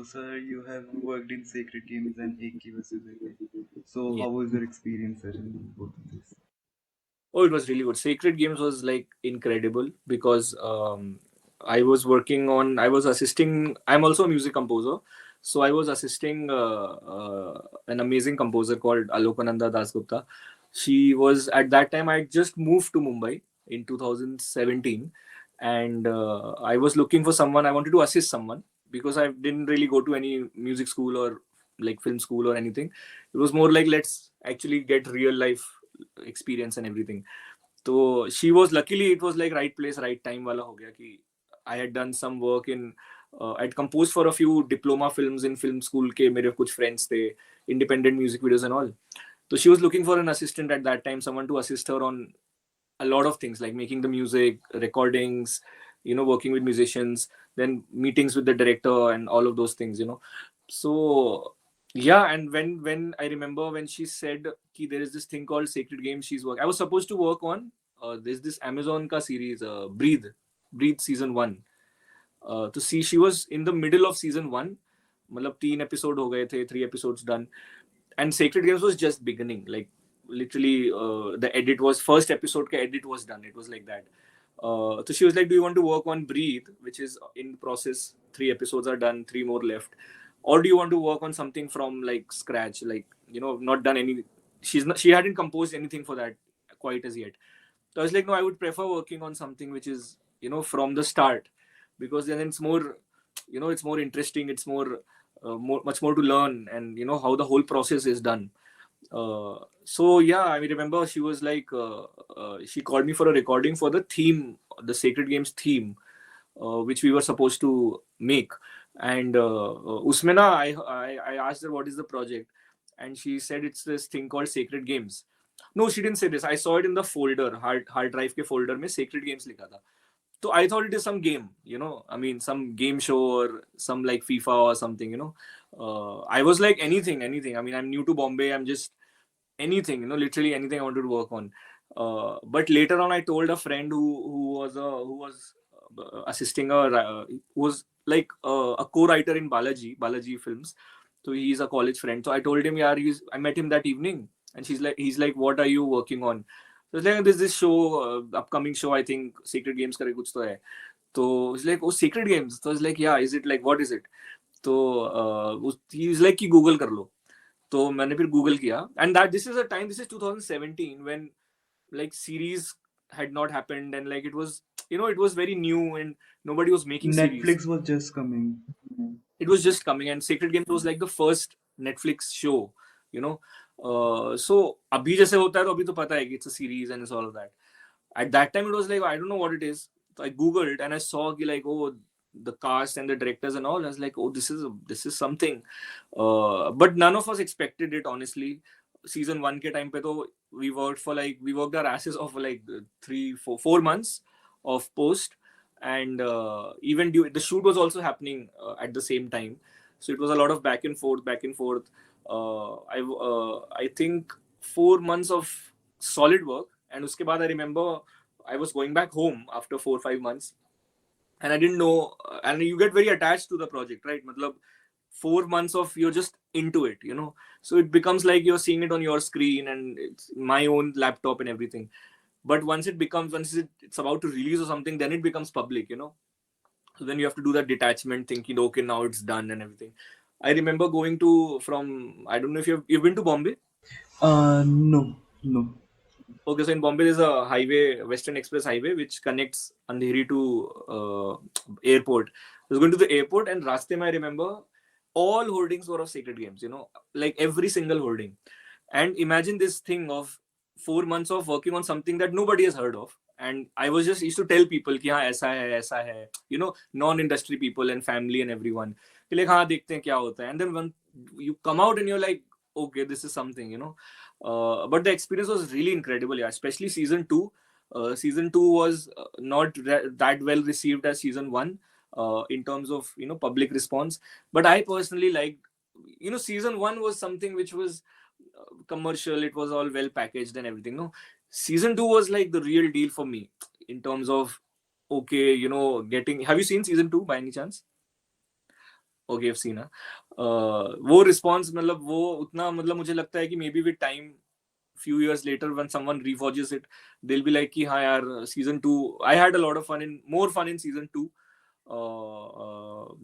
So, sir, you have worked in Sacred Games and AK versus AK. So, Yeah. how was your experience, sir, in both of this? Oh, it was really good. Sacred Games was like incredible because I was working on, I was assisting, I'm also a music composer. So I was assisting an amazing composer called Alokananda Dasgupta. She was, at that time, I just moved to Mumbai in 2017. And I was looking for someone, I wanted to assist someone because I didn't really go to any music school or like film school or anything. It was more like, let's actually get real life experience and everything. So she was, luckily it was like right place right time wala ho gaya ki I had done some work in I'd composed for a few diploma films in film school ke mere kuch friends the independent music videos and all. So she was looking for an assistant at that time, someone to assist her on a lot of things like making the music, recordings, working with musicians, then meetings with the director and all of those things. So yeah, and when I remember when she said ki there is this thing called Sacred Games she's work. I was supposed to work on there's this Amazon ka series Breathe season 1. To see she was in the middle of season 1. मतलब 3 episode हो गए थे, 3 episodes done, and Sacred Games was just beginning. Like literally, the edit was first episode. Ka edit was done. It was like that. So she was like, "Do you want to work on Breathe, which is in process? 3 episodes are done, 3 more left, or do you want to work on something from like scratch? Like not done any. She hadn't composed anything for that quite as yet. So I was like, no, I would prefer working on something which is from the start, because then it's more, it's more interesting. It's much more to learn, and how the whole process is done. So yeah, I remember she was like, she called me for a recording for the theme, the Sacred Games theme, which we were supposed to make. And usme na, I asked her what is the project, and she said it's this thing called Sacred Games. No, she didn't say this. I saw it in the folder, hard drive के folder में Sacred Games लिखा था. So I thought it is some game, I mean, some game show or some like FIFA or something. I was like anything. I mean, I'm new to Bombay. I'm just anything, literally anything I wanted to work on. But later on, I told a friend who was assisting her, who was like a co-writer in Balaji Films. So he's a college friend. So I told him, yeah, I met him that evening, and he's like, what are you working on? So it's like, there's this show, upcoming show, I think, Sacred Games करे कुछ तो है. So he's like, oh, Sacred Games. So I was like, yeah, is it like, what is it? तो he's like कि Google कर लो. तो मैंने फिर गूगल किया, and that this is 2017 when like series had not happened, and like it was very new, and nobody was making series. Netflix was just coming. It was just coming, and Sacred Games was like the first Netflix show, you know. So अभी जैसे होता है तो अभी तो पता है कि it's a series and it's all of that. At that time it was like, I don't know what it is. So I googled and I saw कि like, oh, the cast and the directors and all. I was like, oh, this is something. But none of us expected it, honestly. Season 1 के time पे तो we worked our asses off for like 3 4 months of post, and even the shoot was also happening at the same time. So it was a lot of back and forth. I think 4 months of solid work, and uske baad I remember I was going back home after 4 5 months, and I didn't know. And you get very attached to the project, right? Matlab, 4 months of you're just into it. So it becomes like you're seeing it on your screen, and it's my own laptop and everything. But once it's about to release or something, then it becomes public. So then you have to do that detachment, thinking, okay, now it's done and everything. I remember going to from I don't know if you've been to Bombay. No, no. Okay, so in Bombay there's a highway, Western Express Highway, which connects Andheri to airport. I was going to the airport, and raste mein I remember all hoardings were of Sacred Games. Like every single hoarding. And imagine this thing of 4 months of working on something that nobody has heard of. And I was just used to tell people कि हाँ ऐसा है, non-industry people and family and everyone. कि like हाँ देखते हैं क्या होता है. And then when you come out and you're like, okay, this is something. But the experience was really incredible, yeah. Especially season 2. Season 2 was not that well received as season 1 in terms of public response. But I personally liked, season 1 was something which was commercial. It was all well packaged and everything. No, season 2 was like the real deal for me in terms of, okay, getting. Have you seen season 2 by any chance? Okay I've seen वो response मतलब वो उतना मतलब मुझे लगता है कि may be with time few years later when someone rewatches it they'll be like कि हाँ यार season 2 I had a lot of fun in more fun in season 2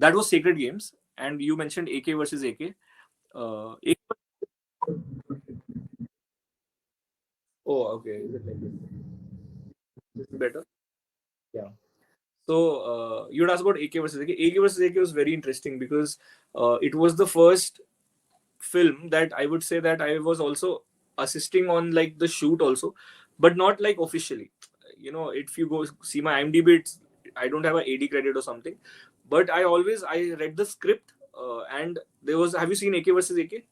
that was Sacred Games and you mentioned AK versus AK AK oh okay is it like this is better yeah so you'd ask about AK versus AK AK versus AK was very interesting because it was the first film that I would say that I was also assisting on like the shoot also, but not like officially. You know, if you go see my IMDb, I don't have a AD credit or something, but I read the script and there was. Have you seen AK versus AK?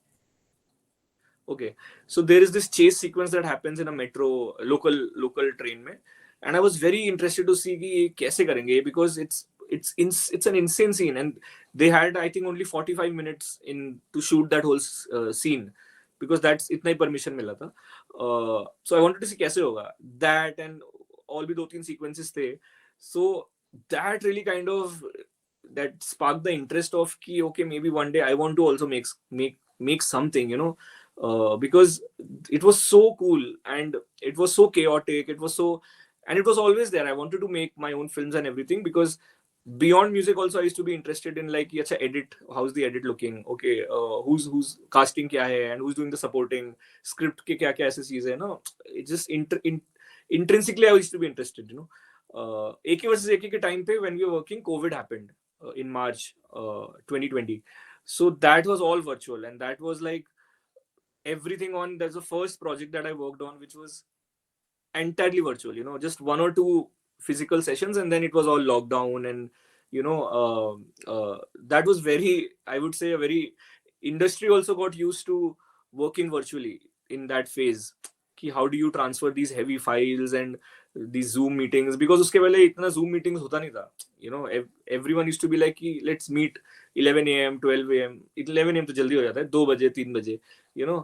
Okay, so there is this chase sequence that happens in a metro local train में, and I was very interested to see कि ये कैसे करेंगे because it's an insane scene and they had I think only 45 minutes in to shoot that whole scene because that's इतना ही permission मिला था. So I wanted to see कैसे होगा that and all भी दो तीन sequences थे, so that really kind of that sparked the interest of कि okay maybe one day I want to also make something you know because it was so cool and it was so chaotic it was so and it was always there I wanted to make my own films and everything because beyond music also I used to be interested in like अच्छा edit how's the edit looking okay who's casting क्या है and who's doing the supporting script के क्या क्या ऐसी चीजें है ना it just intrinsically I used to be interested you know AK versus AK के time पे when we were working COVID happened in March 2020 so that was all virtual and that was like everything on there's a first project that I worked on which was entirely virtual you know just one or two physical sessions and then it was all lockdown and you know that was very I would say a very industry also got used to working virtually in that phase कि how do you transfer these heavy files and these zoom meetings because उसके पहले इतना zoom meetings होता नहीं था you know everyone used to be like कि let's meet 11 a.m 12 a.m 11 a.m तो जल्दी हो जाता है 2 बजे 3 बजे you know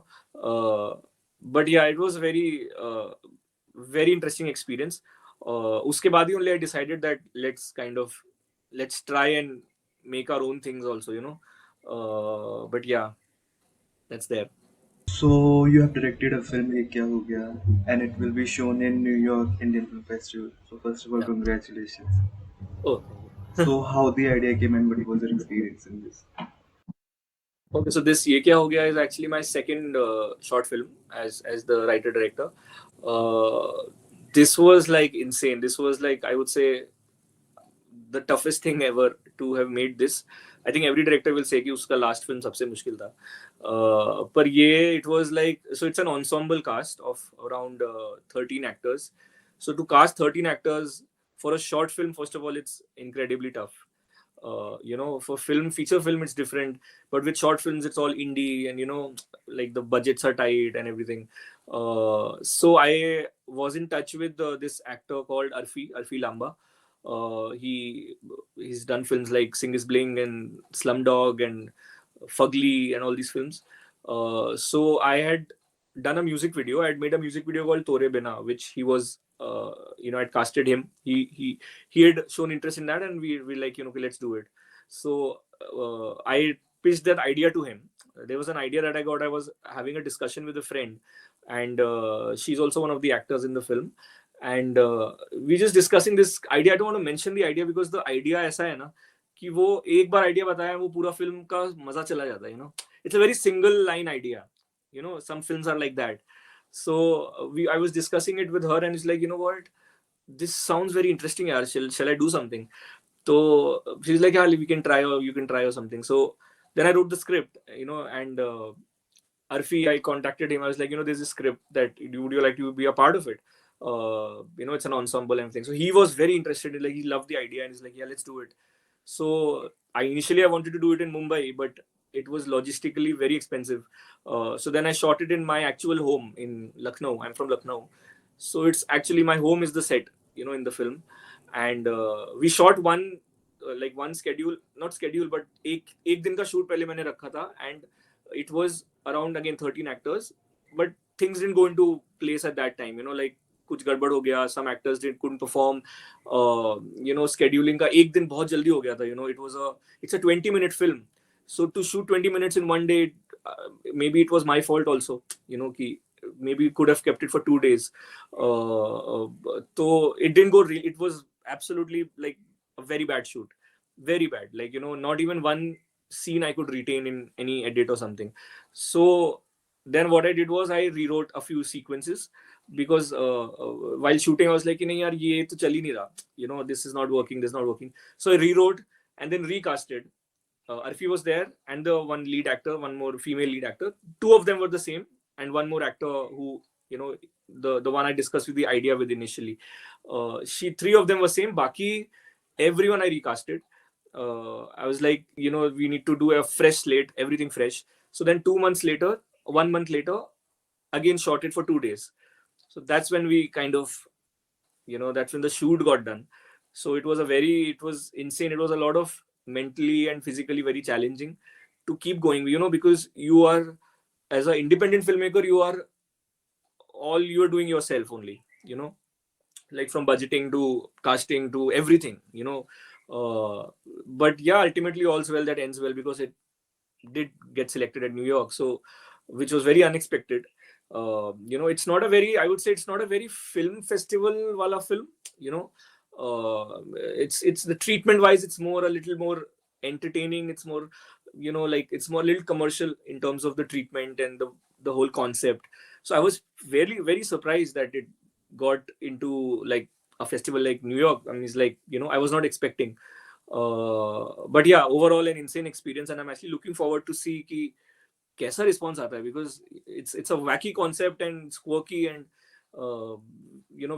but yeah it was very interesting experience उसके बाद ही only I decided that let's try and make our own things also you know but yeah that's there So you have directed a film Ek Kya Ho Gaya, and it will be shown in New York Indian Film Festival. So first of all, yeah congratulations. oh thank you So how the idea came and what was your experience in this? okay so this ye kya ho gaya is actually my second short film as the writer director this was like insane this was like I would say the toughest thing ever to have made this. I think every director will say कि उसका last film सबसे मुश्किल था. पर ये it was like so it's an ensemble cast of around 13 actors. So to cast 13 actors for a short film, first of all, it's incredibly tough. You know, for feature film, it's different. But with short films, it's all indie, and you know, like the budgets are tight and everything. So I was in touch with this actor called Arfi Lamba. He's done films like Sing is Bling and Slumdog and Fugly and all these films. So I had done a music video. I had made a music video called Tore Bina, which he was, you know, I'd casted him. He had shown interest in that, and we like, you know, okay, let's do it. So I pitched that idea to him. There was an idea that I got. I was having a discussion with a friend, and she's also one of the actors in the film. And we just discussing this idea. I don't want to mention the idea because the idea ऐसा है ना कि वो एक बार idea बताया वो पूरा film का मजा चला जाता है you know it's a very single line idea you know some films are like that so I was discussing it with her and it's like you know what this sounds very interesting yaar shall I do something so she's like yeah we can try or you can try or something so then I wrote the script you know and Arfi, I contacted him. I was like, you know, there's a script that would you like to be a part of it? You know, it's an ensemble and everything. So he was very interested. Like he loved the idea and he's like, yeah, let's do it. So I wanted to do it in Mumbai, but it was logistically very expensive. So then I shot it in my actual home in Lucknow. I'm from Lucknow, so it's actually my home is the set. You know, in the film, and we shot one like one schedule, not schedule, but एक दिन का shoot पहले मैंने रखा था and it was around again 13 actors but things didn't go into place at that time you know like कुछ गड़बड़ हो गया some actors couldn't perform you know scheduling का एक दिन बहुत जल्दी हो गया था you know it's a 20-minute film So to shoot 20 minutes in one day, maybe it was my fault also, ki maybe could have kept it for 2 days. So it didn't go real. It was absolutely like a very bad shoot, very bad. Like, not even one scene I could retain in any edit or something. So then what I did was I rewrote a few sequences, because while shooting I was like, nahi yaar, ye to chal hi nahi raha. This is not working. This is not working. So I rewrote and then recasted. Arfi was there, and the one lead actor, one more female lead actor. Two of them were the same, and one more actor who, the one I discussed with the idea with initially. Three of them were same. Baki, everyone I recasted. I was like, we need to do a fresh slate, everything fresh. So then 2 months later, 1 month later, again shot it for 2 days. So that's when we kind of, that's when the shoot got done. So it was insane. It was a lot of mentally and physically very challenging to keep going, because you are, as an independent filmmaker, you are doing yourself only, like from budgeting to casting to everything, but yeah, ultimately all's well that ends well, because it did get selected at New York. So, which was very unexpected. It's not a very, I would say, it's not a very film festival wala film. It's the treatment wise, it's more a little more entertaining. It's more, like it's more a little commercial in terms of the treatment and the whole concept. So I was very very surprised that it got into like a festival like New York. I mean, it's like, I was not expecting. But yeah, overall an insane experience, and I'm actually looking forward to see कि कैसा response आता है, because it's a wacky concept and it's quirky, and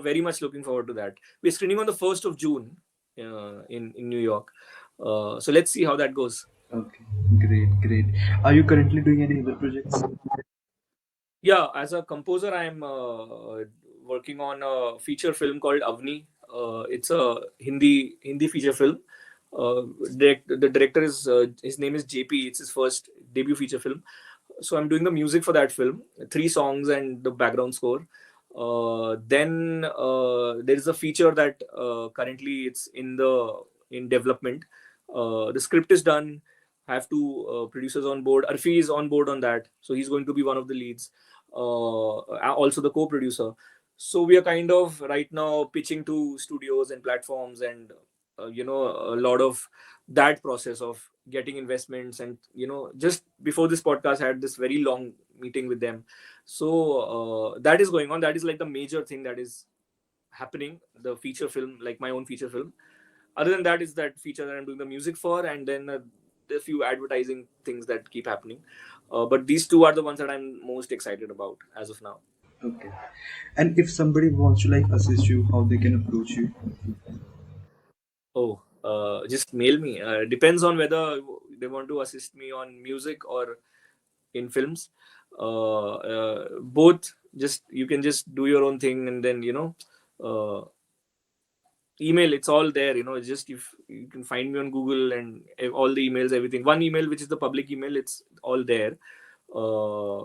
very much looking forward to that. We're screening on the 1st of June in New York. So let's see how that goes. Okay, great, great. Are you currently doing any other projects? Yeah, as a composer, I'm working on a feature film called Avni. It's a Hindi feature film. The director is his name is JP. It's his first debut feature film. So I'm doing the music for that film, 3 songs and the background score. Then there is a feature that currently it's in development. The script is done. I have two producers on board. Arfi is on board on that, so he's going to be one of the leads. Also the co-producer. So we are kind of right now pitching to studios and platforms, and a lot of that process of getting investments, and just before this podcast I had this very long meeting with them. So that is going on. That is like the major thing that is happening, the feature film, like my own feature film. Other than that is that feature that I'm doing the music for, and then a few advertising things that keep happening. But these two are the ones that I'm most excited about as of now. Okay. And if somebody wants to like assist you, how they can approach you? Oh, just mail me. Depends on whether they want to assist me on music or in films. Both. Just you can just do your own thing, and then uh, email. It's all there. It's just if you can find me on Google and all the emails, everything. One email, which is the public email, it's all there. Uh,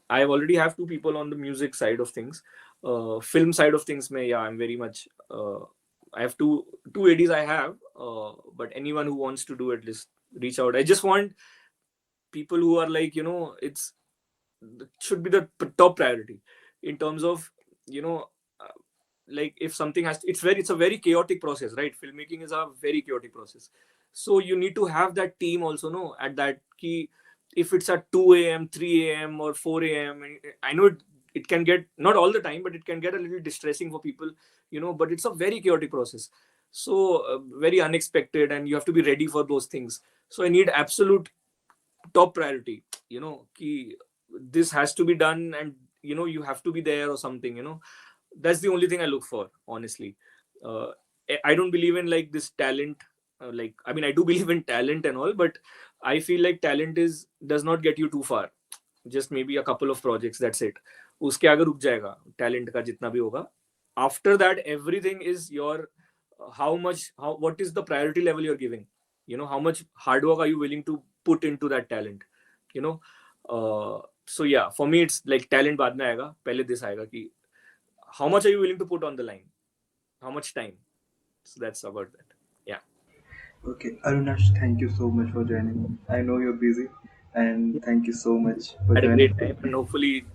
I already have two people on the music side of things. Film side of things, yeah, I'm very much. I have two ADs. I have, but anyone who wants to do it, just reach out. I just want people who are like, it should be the top priority in terms of, you know uh, like if something it's a very chaotic process, right? Filmmaking is a very chaotic process. So you need to have that team also, no, at that key. If it's at 2 a.m., 3 a.m., or 4 a.m., and I know it can get, not all the time, but it can get a little distressing for people, but it's a very chaotic process. So very unexpected, and you have to be ready for those things. So I need absolute top priority, ki this has to be done, and you have to be there or something. That's the only thing I look for, honestly. uh, I don't believe in like this talent, like, I mean, I do believe in talent and all, but I feel like talent is does not get you too far. Just maybe a couple of projects, that's it. उसके आगे रुक जाएगा talent का जितना भी होगा. After that, everything is your how what is the priority level you're giving. How much hard work are you willing to put into that talent. you know so yeah, for me it's like talent बाद में आएगा, पहले this आएगा कि how much are you willing to put on the line, how much time. So that's about that. Yeah. Okay, Arunash, thank you so much for joining. I know you're busy, and thank you so much for Had a great joining. time, and hopefully